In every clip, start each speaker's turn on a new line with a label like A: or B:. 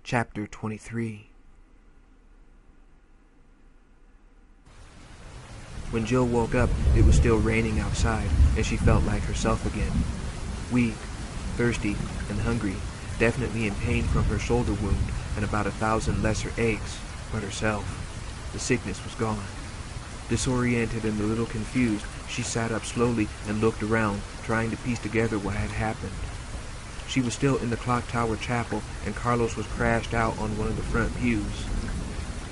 A: Chapter 23. When Jill woke up, it was still raining outside, and she felt like herself again. Weak, thirsty, and hungry, definitely in pain from her shoulder wound and about 1,000 lesser aches, but herself. The sickness was gone. Disoriented and a little confused, she sat up slowly and looked around, trying to piece together what had happened. She was still in the clock tower chapel, and Carlos was crashed out on one of the front pews.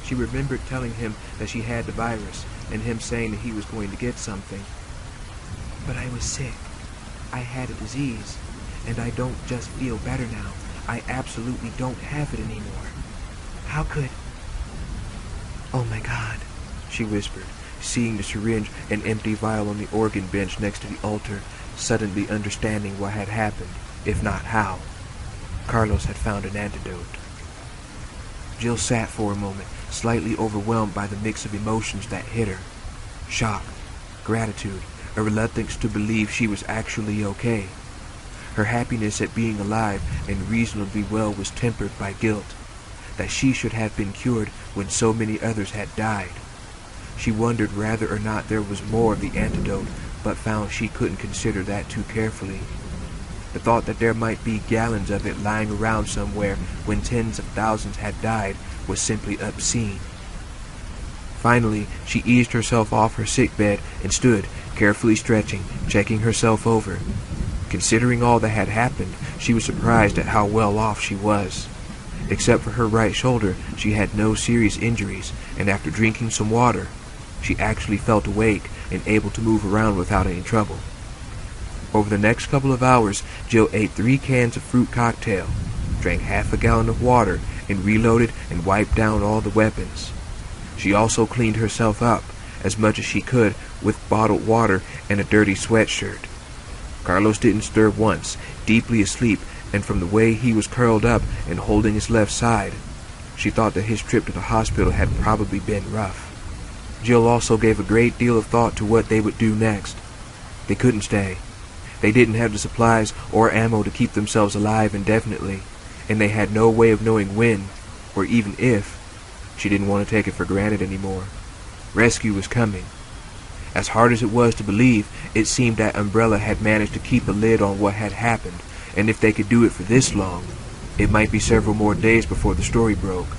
A: She remembered telling him that she had the virus, and him saying that he was going to get something. But I was sick. I had a disease, and I don't just feel better now. I absolutely don't have it anymore. How could... Oh my God, she whispered, seeing the syringe and empty vial on the organ bench next to the altar, suddenly understanding what had happened, if not how. Carlos had found an antidote. Jill sat for a moment, slightly overwhelmed by the mix of emotions that hit her. Shock, gratitude, a reluctance to believe she was actually okay. Her happiness at being alive and reasonably well was tempered by guilt, that she should have been cured when so many others had died. She wondered whether or not there was more of the antidote, but found she couldn't consider that too carefully. The thought that there might be gallons of it lying around somewhere when tens of thousands had died was simply obscene. Finally, she eased herself off her sickbed and stood, carefully stretching, checking herself over. Considering all that had happened, she was surprised at how well off she was. Except for her right shoulder, she had no serious injuries, and after drinking some water, she actually felt awake and able to move around without any trouble. Over the next couple of hours, Jill ate 3 cans of fruit cocktail, drank half a gallon of water, and reloaded and wiped down all the weapons. She also cleaned herself up, as much as she could, with bottled water and a dirty sweatshirt. Carlos didn't stir once, deeply asleep, and from the way he was curled up and holding his left side, she thought that his trip to the hospital had probably been rough. Jill also gave a great deal of thought to what they would do next. They couldn't stay. They didn't have the supplies or ammo to keep themselves alive indefinitely, and they had no way of knowing when, or even if. She didn't want to take it for granted anymore. Rescue was coming. As hard as it was to believe, it seemed that Umbrella had managed to keep a lid on what had happened, and if they could do it for this long, it might be several more days before the story broke.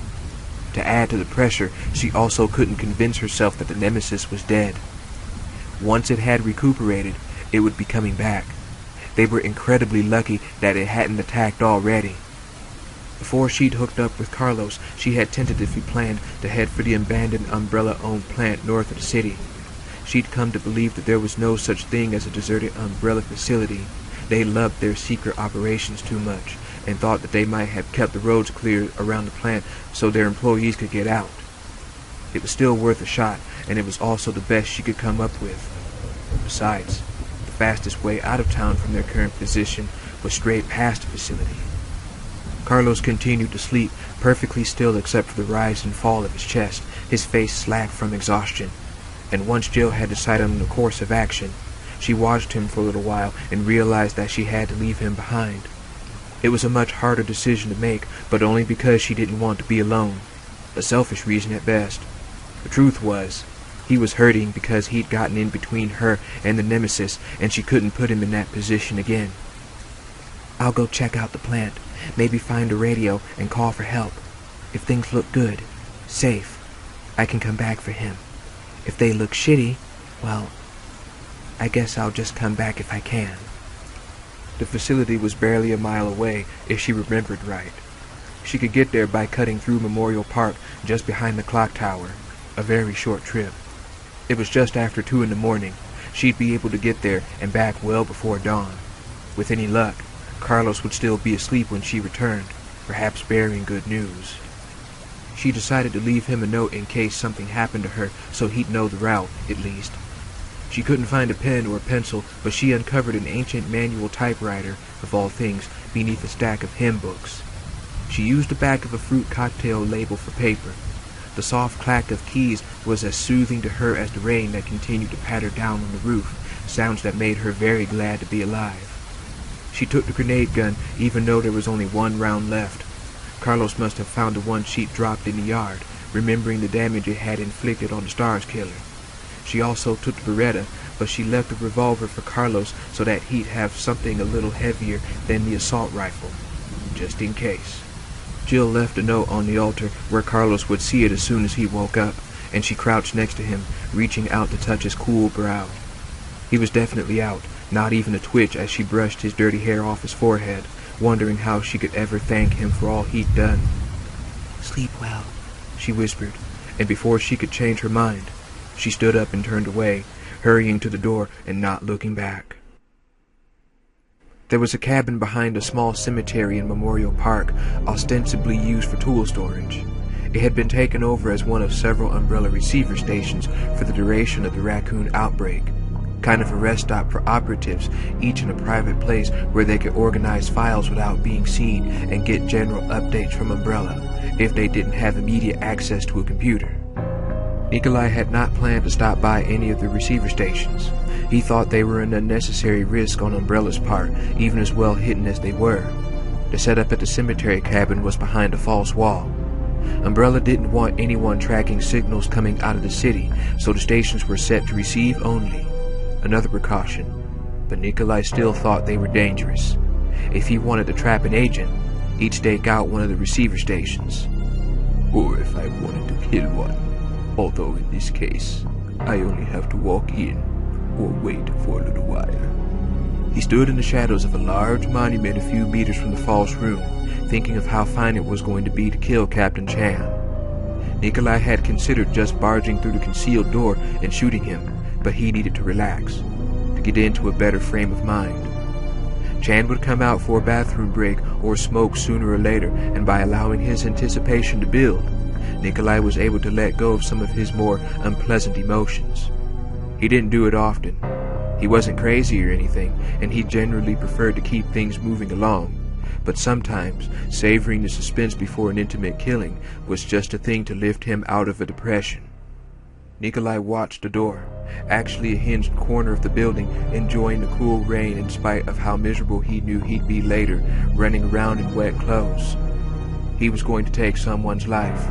A: To add to the pressure, she also couldn't convince herself that the Nemesis was dead. Once it had recuperated, it would be coming back. They were incredibly lucky that it hadn't attacked already. Before she'd hooked up with Carlos, she had tentatively planned to head for the abandoned Umbrella-owned plant north of the city. She'd come to believe that there was no such thing as a deserted Umbrella facility. They loved their secret operations too much, and thought that they might have kept the roads clear around the plant so their employees could get out. It was still worth a shot, and it was also the best she could come up with. Besides, the fastest way out of town from their current position was straight past the facility. Carlos continued to sleep, perfectly still except for the rise and fall of his chest, his face slack from exhaustion. And once Jill had decided on the course of action, she watched him for a little while and realized that she had to leave him behind. It was a much harder decision to make, but only because she didn't want to be alone. A selfish reason at best. The truth was, he was hurting because he'd gotten in between her and the Nemesis, and she couldn't put him in that position again. I'll go check out the plant, maybe find a radio and call for help. If things look good, safe, I can come back for him. If they look shitty, well, I guess I'll just come back if I can. The facility was barely a mile away, if she remembered right. She could get there by cutting through Memorial Park just behind the clock tower, a very short trip. It was just after 2 in the morning. She'd be able to get there and back well before dawn. With any luck, Carlos would still be asleep when she returned, perhaps bearing good news. She decided to leave him a note in case something happened to her, so he'd know the route, at least. She couldn't find a pen or a pencil, but she uncovered an ancient manual typewriter, of all things, beneath a stack of hymn books. She used the back of a fruit cocktail label for paper. The soft clack of keys was as soothing to her as the rain that continued to patter down on the roof, sounds that made her very glad to be alive. She took the grenade gun, even though there was only 1 round left. Carlos must have found the one she'd dropped in the yard, remembering the damage it had inflicted on the Stars killer. She also took the Beretta, but she left the revolver for Carlos so that he'd have something a little heavier than the assault rifle, just in case. Jill left a note on the altar where Carlos would see it as soon as he woke up, and she crouched next to him, reaching out to touch his cool brow. He was definitely out, not even a twitch as she brushed his dirty hair off his forehead, wondering how she could ever thank him for all he'd done. "Sleep well," she whispered, and before she could change her mind, she stood up and turned away, hurrying to the door and not looking back. There was a cabin behind a small cemetery in Memorial Park, ostensibly used for tool storage. It had been taken over as one of several Umbrella receiver stations for the duration of the raccoon outbreak. Kind of a rest stop for operatives, each in a private place where they could organize files without being seen and get general updates from Umbrella, if they didn't have immediate access to a computer. Nikolai had not planned to stop by any of the receiver stations. He thought they were an unnecessary risk on Umbrella's part, even as well hidden as they were. The setup at the cemetery cabin was behind a false wall. Umbrella didn't want anyone tracking signals coming out of the city, so the stations were set to receive only. Another precaution, but Nikolai still thought they were dangerous. If he wanted to trap an agent, he'd stake out one of the receiver stations. Or if I wanted to kill one, although in this case, I only have to walk in or wait for a little while. He stood in the shadows of a large monument a few meters from the false room, thinking of how fine it was going to be to kill Captain Chan. Nikolai had considered just barging through the concealed door and shooting him, but he needed to relax, to get into a better frame of mind. Chan would come out for a bathroom break or smoke sooner or later, and by allowing his anticipation to build, Nikolai was able to let go of some of his more unpleasant emotions. He didn't do it often. He wasn't crazy or anything, and he generally preferred to keep things moving along. But sometimes, savoring the suspense before an intimate killing was just a thing to lift him out of a depression. Nikolai watched the door, actually a hinged corner of the building, enjoying the cool rain in spite of how miserable he knew he'd be later, running around in wet clothes. He was going to take someone's life.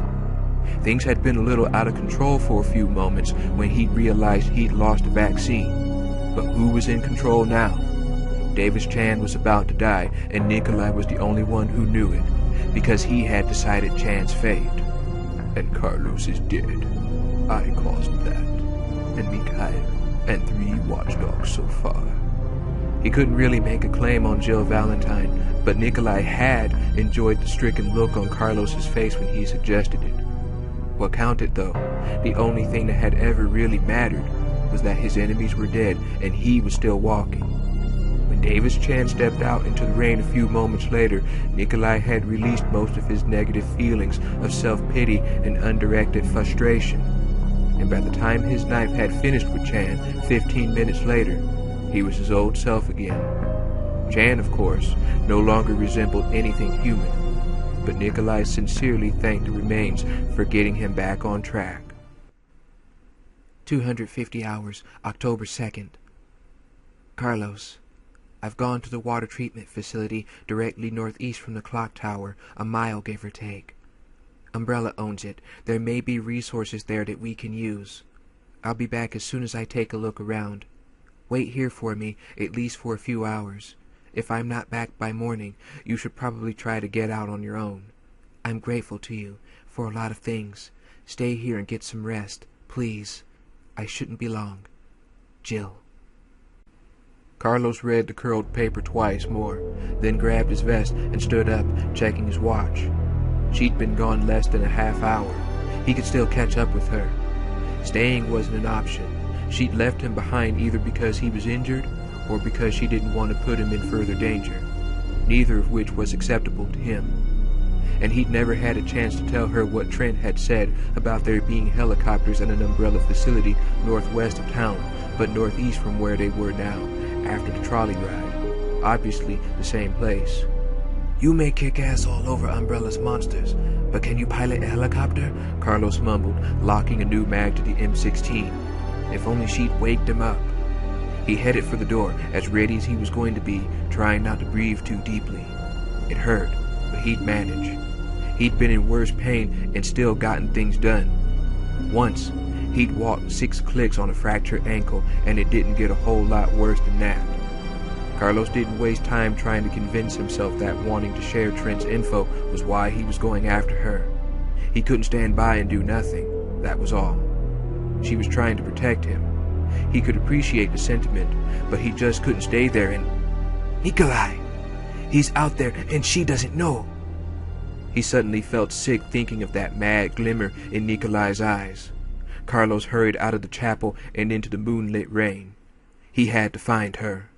A: Things had been a little out of control for a few moments when he realized he'd lost the vaccine. But who was in control now? Davis Chan was about to die, and Nikolai was the only one who knew it, because he had decided Chan's fate. And Carlos is dead. I caused that. And Mikhail, and 3 watchdogs so far. He couldn't really make a claim on Jill Valentine, but Nikolai had enjoyed the stricken look on Carlos's face when he suggested it. What counted, though, the only thing that had ever really mattered, was that his enemies were dead and he was still walking. When Davis Chan stepped out into the rain a few moments later, Nikolai had released most of his negative feelings of self-pity and undirected frustration. And by the time his knife had finished with Chan 15 minutes later, he was his old self again. Chan, of course, no longer resembled anything human, but Nikolai sincerely thanked the remains for getting him back on track. 250 hours, October 2nd. Carlos, I've gone to the water treatment facility directly northeast from the clock tower, a mile give or take. Umbrella owns it. There may be resources there that we can use. I'll be back as soon as I take a look around. Wait here for me, at least for a few hours. If I'm not back by morning, you should probably try to get out on your own. I'm grateful to you for a lot of things. Stay here and get some rest, please. I shouldn't be long. Jill. Carlos read the curled paper twice more, then grabbed his vest and stood up, checking his watch. She'd been gone less than a half hour. He could still catch up with her. Staying wasn't an option. She'd left him behind either because he was injured or because she didn't want to put him in further danger, neither of which was acceptable to him. And he'd never had a chance to tell her what Trent had said about there being helicopters at an Umbrella facility northwest of town, but northeast from where they were now, after the trolley ride. Obviously the same place. You may kick ass all over Umbrella's monsters, but can you pilot a helicopter? Carlos mumbled, locking a new mag to the M16. If only she'd waked him up. He headed for the door, as ready as he was going to be, trying not to breathe too deeply. It hurt, but he'd manage. He'd been in worse pain and still gotten things done. Once, he'd walked 6 clicks on a fractured ankle, and it didn't get a whole lot worse than that. Carlos didn't waste time trying to convince himself that wanting to share Trent's info was why he was going after her. He couldn't stand by and do nothing, that was all. She was trying to protect him. He could appreciate the sentiment, but he just couldn't stay there and... Nikolai! He's out there and she doesn't know! He suddenly felt sick thinking of that mad glimmer in Nikolai's eyes. Carlos hurried out of the chapel and into the moonlit rain. He had to find her.